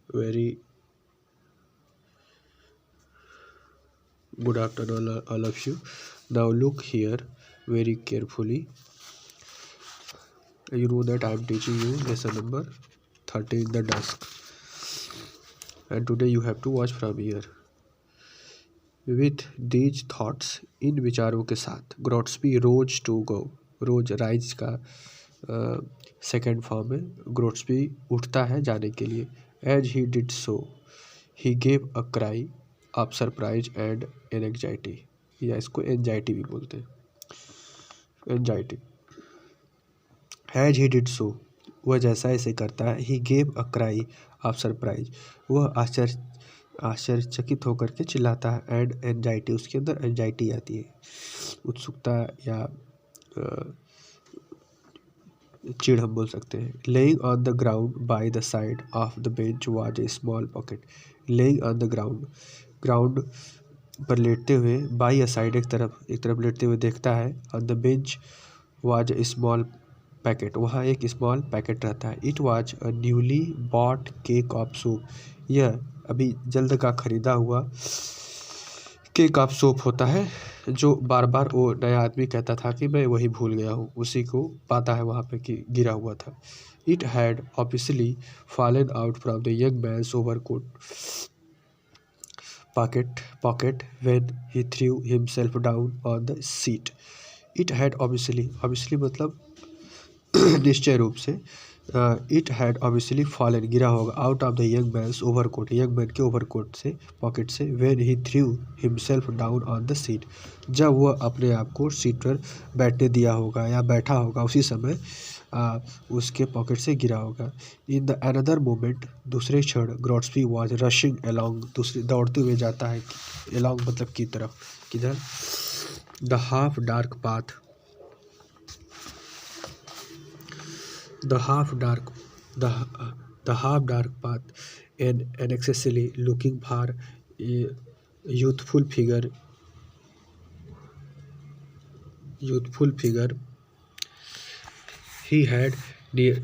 Very good afternoon, all of you. Now look here very carefully. You know that I am teaching you lesson number 30 in the dusk, and today you have to watch from here. With these thoughts, इन विचारों के साथ Gortsby rose to go, rose rise का second form है। Gortsby उठता है जाने के लिए। As he did so he gave a cry of surprise and anxiety, या इसको एंजाइटी भी बोलते हैं, anxiety. As he did so, वह जैसा इसे करता है। He gave a cry of surprise, वह आश्चर्यचकित होकर के चिल्लाता है। एंड एंजाइटी, उसके अंदर एंजाइटी आती है, उत्सुकता या चिढ़ हम बोल सकते हैं। Laying on the ground by the side of the bench was a small pocket. Laying on the ground, ground पर लेटते हुए, बाय अ साइड एक तरफ लेटते हुए देखता है। On the bench was a small packet, वहाँ एक स्मॉल पैकेट रहता है। It was a newly bought cake of soap, यह अभी जल्द का खरीदा हुआ केक ऑफ सोप होता है, जो बार बार वो नया आदमी कहता था कि मैं वही भूल गया हूँ, उसी को पाता है वहाँ पे कि गिरा हुआ था। It had obviously fallen out from the young man's overcoat pocket when he threw himself down on the seat. It had obviously मतलब निश्चय रूप से। इट हैड ऑब्वियसली फॉलन, गिरा होगा, out of the young man's overcoat, young man के overcoat से, pocket से। When he threw himself down on the seat, जब वह अपने आप को सीट पर बैठने दिया होगा या बैठा होगा, उसी समय उसके पॉकेट से गिरा होगा। इन द अनदर मोमेंट, दूसरे क्षण, ग्रोट्सबी वॉज रशिंग अलोंग, दूसरे दौड़ते हुए जाता है, अलोंग मतलब की तरफ, किधर, the half dark path, the half dark path, and anxiously looking for a youthful figure he had near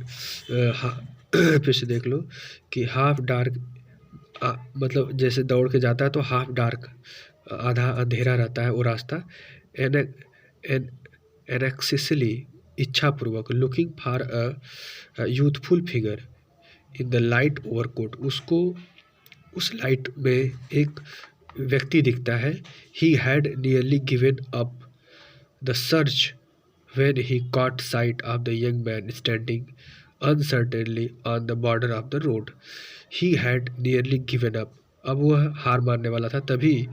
फिर से देख लो कि हाफ डार्क मतलब जैसे दौड़ के जाता है तो हाफ डार्क, आधा अंधेरा रहता है वो रास्ता। एनेक्सिसली, इच्छापूर्वक, looking for a youthful figure in the light overcoat, उसको उस लाइट में एक व्यक्ति दिखता है। He had nearly given up the search when he caught sight of the young man standing uncertainly on the border of the road. He had nearly given up, अब वह हार मानने वाला था, तभी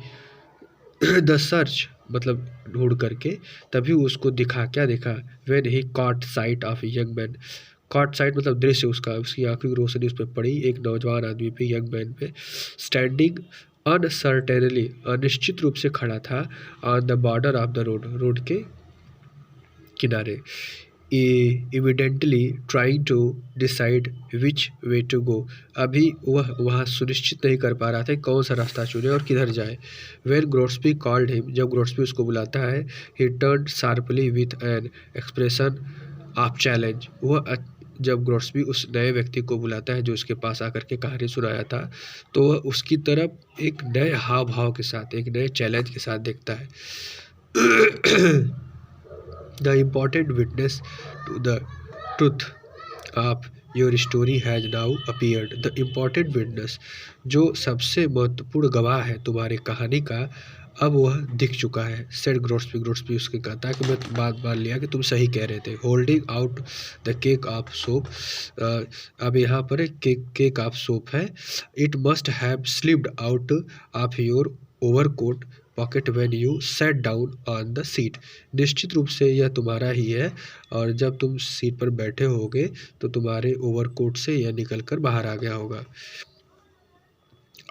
द सर्च मतलब ढूंढ करके, तभी उसको दिखा, क्या देखा, when he caught sight of young man, caught sight मतलब दृश्य उसका, उसकी आंखों की रोशनी उस पर पड़ी, एक नौजवान आदमी पे, यंग मैन पे, स्टैंडिंग अनसर्टेनली, अनिश्चित रूप से खड़ा था, on the border of the road, road के किनारे, evidently trying to decide which way to go, अभी वह वहाँ सुनिश्चित नहीं कर पा रहा था कौन सा रास्ता चुने और किधर जाए। व्हेन ग्रोट्सबी कॉल्ड हिम, जब ग्रोट्सबी उसको बुलाता है, ही turned sharply with an expression of challenge, वह जब ग्रोट्सबी उस नए व्यक्ति को बुलाता है जो उसके पास आकर के कहानी सुनाया था, तो वह उसकी तरफ एक नए हाव भाव के साथ, एक नए चैलेंज के साथ देखता है। The important witness to the truth of your story has now appeared. The important witness, जो सबसे महत्वपूर्ण गवाह है तुम्हारी कहानी का, अब वह दिख चुका है। सेड ग्रोट्सबी उसके कहता है कि मैं बात मान लिया कि तुम सही कह रहे थे। Holding out the cake of soap, अब यहाँ पर केक ऑफ सोप है। It must have slipped out of your overcoat pocket when you sat down on the seat, निश्चित रूप से यह तुम्हारा ही है, और जब तुम सीट पर बैठे होगे तो तुम्हारे ओवरकोट से यह निकल कर बाहर आ गया होगा।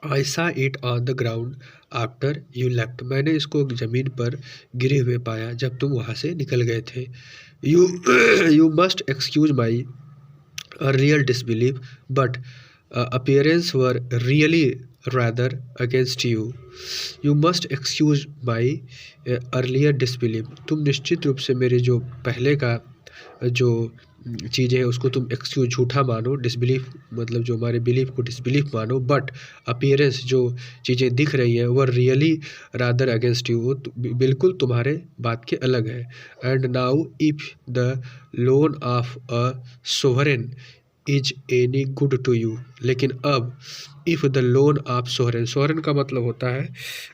आई सा it on the ground after you left, मैंने इसको ज़मीन पर गिरे हुए पाया जब तुम वहाँ से निकल गए थे। You must excuse my real disbelieve but appearance were really rather against you. You must excuse my earlier disbelief. तुम निश्चित रूप से मेरे जो पहले का जो चीज़ें हैं उसको तुम एक्सक्यूज झूठा मानो, डिसबिलीफ मतलब जो हमारे बिलीफ को डिसबिलीफ मानो, बट अपीयरेंस जो चीज़ें दिख रही हैं वह रियली रादर अगेंस्ट यू, वो बिल्कुल तुम्हारे बात के अलग है। And now if the loan of a sovereign is any good to you, लेकिन अब if the loan of sovereign, sovereign का मतलब होता है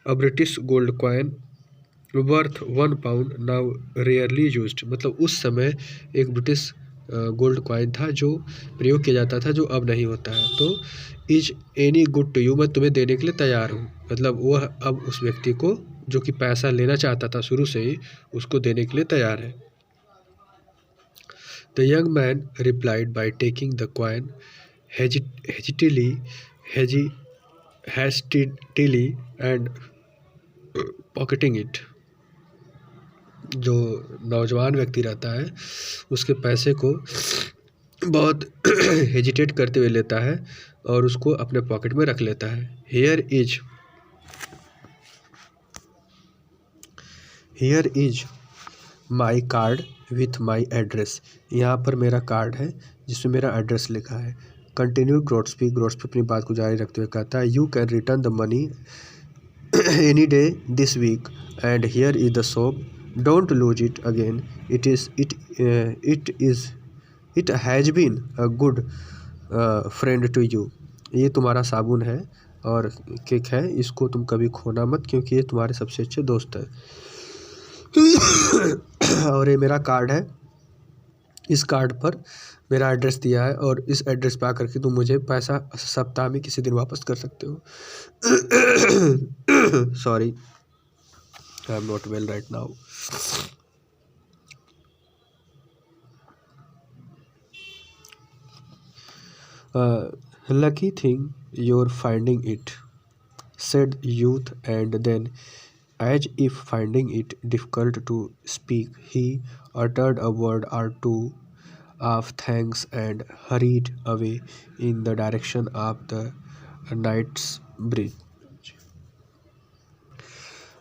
a British gold coin worth £1 now rarely used, मतलब उस समय एक ब्रिटिश गोल्ड कॉइन था जो प्रयोग किया जाता था जो अब नहीं होता है। तो is any good to you, मैं तुम्हें देने के लिए तैयार हूँ, मतलब वह अब उस व्यक्ति को जो कि पैसा लेना चाहता था शुरू से ही उसको देने के लिए तैयार है। The young man replied by taking the coin hesitantly hastily and pocketing it, जो नौजवान व्यक्ति रहता है उसके पैसे को बहुत हेजिटेट करते हुए लेता है और उसको अपने पॉकेट में रख लेता है। Here is my card with my address, यहाँ पर मेरा कार्ड है जिसमें मेरा एड्रेस लिखा है। कंटिन्यू ग्रोट्सबी, ग्रोट्सबी अपनी बात को जारी रखते हुए कहता है, you can return the money any day this week and here is the soap, don't lose it again, it has been a good friend to you, ये तुम्हारा साबुन है और केक है, इसको तुम कभी खोना मत क्योंकि ये तुम्हारे सबसे अच्छे दोस्त है। और ये मेरा कार्ड है, इस कार्ड पर मेरा एड्रेस दिया है और इस एड्रेस पे आकर के तुम मुझे पैसा सप्ताह में किसी दिन वापस कर सकते हो। Sorry, I am not well right now. Lucky thing you're finding it, said youth, and then, as if finding it difficult to speak, he uttered a word or two of thanks and hurried away in the direction of the Knight's Bridge.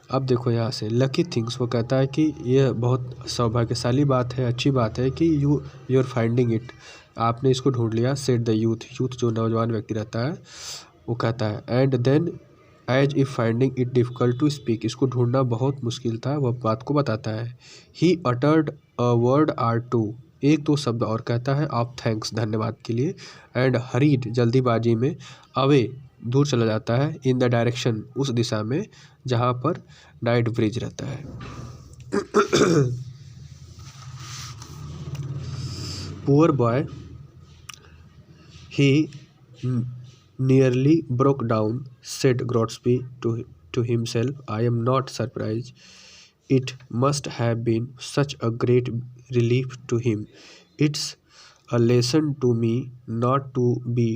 अब देखो यहाँ से lucky things, वो कहता है कि यह बहुत सौभाग्यशाली बात है, अच्छी बात है कि यू आर फाइंडिंग इट, आपने इसको ढूंढ लिया। सेड द यूथ, यूथ जो नौजवान व्यक्ति रहता है वो कहता है, and then as if finding it difficult to speak, इसको ढूंढना बहुत मुश्किल था, वह बात को बताता है। He uttered a word or two, एक दो शब्द और कहता है ऑफ थैंक्स, धन्यवाद के लिए, एंड हरीड, जल्दीबाजी में, अवे, दूर चला जाता है, इन द डायरेक्शन, उस दिशा में जहाँ पर नाइट ब्रिज रहता है। Poor boy, he nearly broke down, said Grotsby to himself. I am not surprised. It must have been such a great relief to him. It's a lesson to me not to be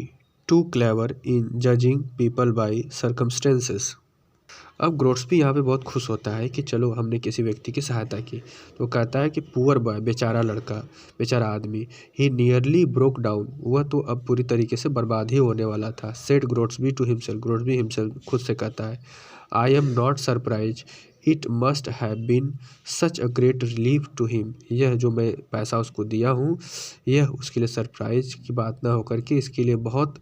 too clever in judging people by circumstances. अब ग्रोट्सबी यहाँ पे बहुत खुश होता है कि चलो हमने किसी व्यक्ति की सहायता की, तो कहता है कि पुअर बॉय, बेचारा लड़का, बेचारा आदमी, ही नियरली ब्रोक डाउन, वह तो अब पूरी तरीके से बर्बाद ही होने वाला था। Said Gortsby to himself, Gortsby himself खुद से कहता है, I am not surprise, it must have been such a great relief to him, यह जो मैं पैसा उसको दिया हूँ यह उसके लिए सरप्राइज की बात ना होकर के इसके लिए बहुत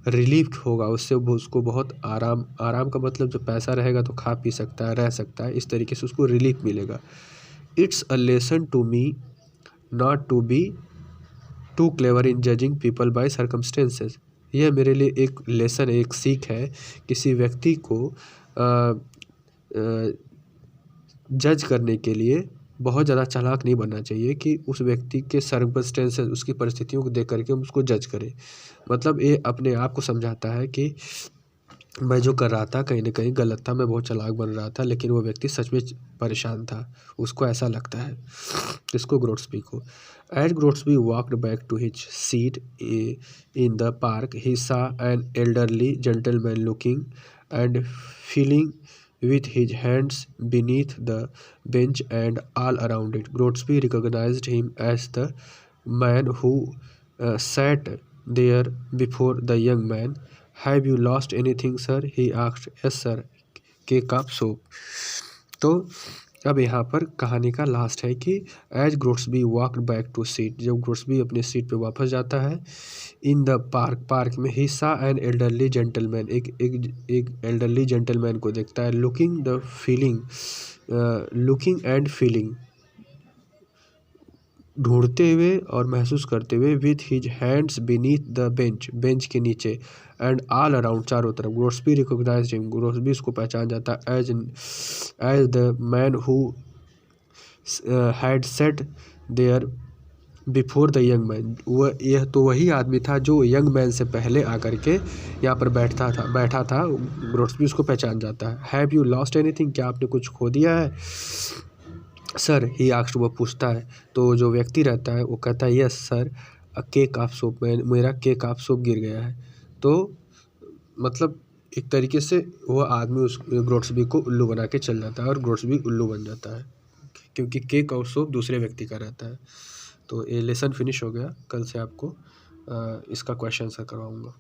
रिलीफ होगा, उससे उसको बहुत आराम, आराम का मतलब जब पैसा रहेगा तो खा पी सकता है, रह सकता है, इस तरीके से उसको रिलीफ मिलेगा। It's a lesson to me not to be too clever in judging people by circumstances, यह मेरे लिए एक लेसन, एक सीख है, किसी व्यक्ति को जज करने के लिए बहुत ज़्यादा चालाक नहीं बनना चाहिए कि उस व्यक्ति के सर्कमस्टेंसेस, उसकी परिस्थितियों को देख करके हम उसको जज करें। मतलब ये अपने आप को समझाता है कि मैं जो कर रहा था कहीं ना कहीं गलत था, मैं बहुत चालाक बन रहा था, लेकिन वो व्यक्ति सच में परेशान था, उसको ऐसा लगता है, इसको ग्रोट्सबी को। As Gortsby walked back to his seat in the park, he saw an elderly gentleman looking and feeling with his hands beneath the bench and all around it. Grotsby recognized him as the man who sat there before the young man. Have you lost anything, sir? He asked. Yes, sir. Cake of soap. तो अब यहाँ पर कहानी का last है कि as Gortsby walked back to seat, जब Gortsby अपने सीट पे वापस जाता है, इन द पार्क में ही सा एन एल्डरली जेंटलमैन, एक एल्डरली जेंटलमैन को देखता है, लुकिंग एंड फीलिंग, ढूंढते हुए और महसूस करते हुए, with his hands beneath the bench के नीचे, एंड ऑल अराउंड, चारों तरफ। ग्रोट्सबी रिकॉग्नाइज्ड हिम, ग्रोट्सबी उसको पहचान जाता है as the man who had sat there before the young man, यह तो वही आदमी था जो यंग मैन से पहले आकर के यहाँ पर बैठा था। ग्रोट्सबी उसको पहचान जाता है। हैव यू लॉस्ट एनीथिंग, क्या आपने कुछ खो दिया है सर, ही आस्क्ड, वो पूछता है। तो जो व्यक्ति रहता है वो कहता है yes sir, a cake of soap, मेरा केक ऑफ सोप गिर गया है। तो मतलब एक तरीके से वो आदमी उस ग्रोट्सबी को उल्लू बना के चल जाता है और ग्रोट्सबी उल्लू बन जाता है, क्योंकि केक और सोप दूसरे व्यक्ति का रहता है। तो ये लेसन फिनिश हो गया। कल से आपको इसका क्वेश्चन आंसर करवाऊँगा।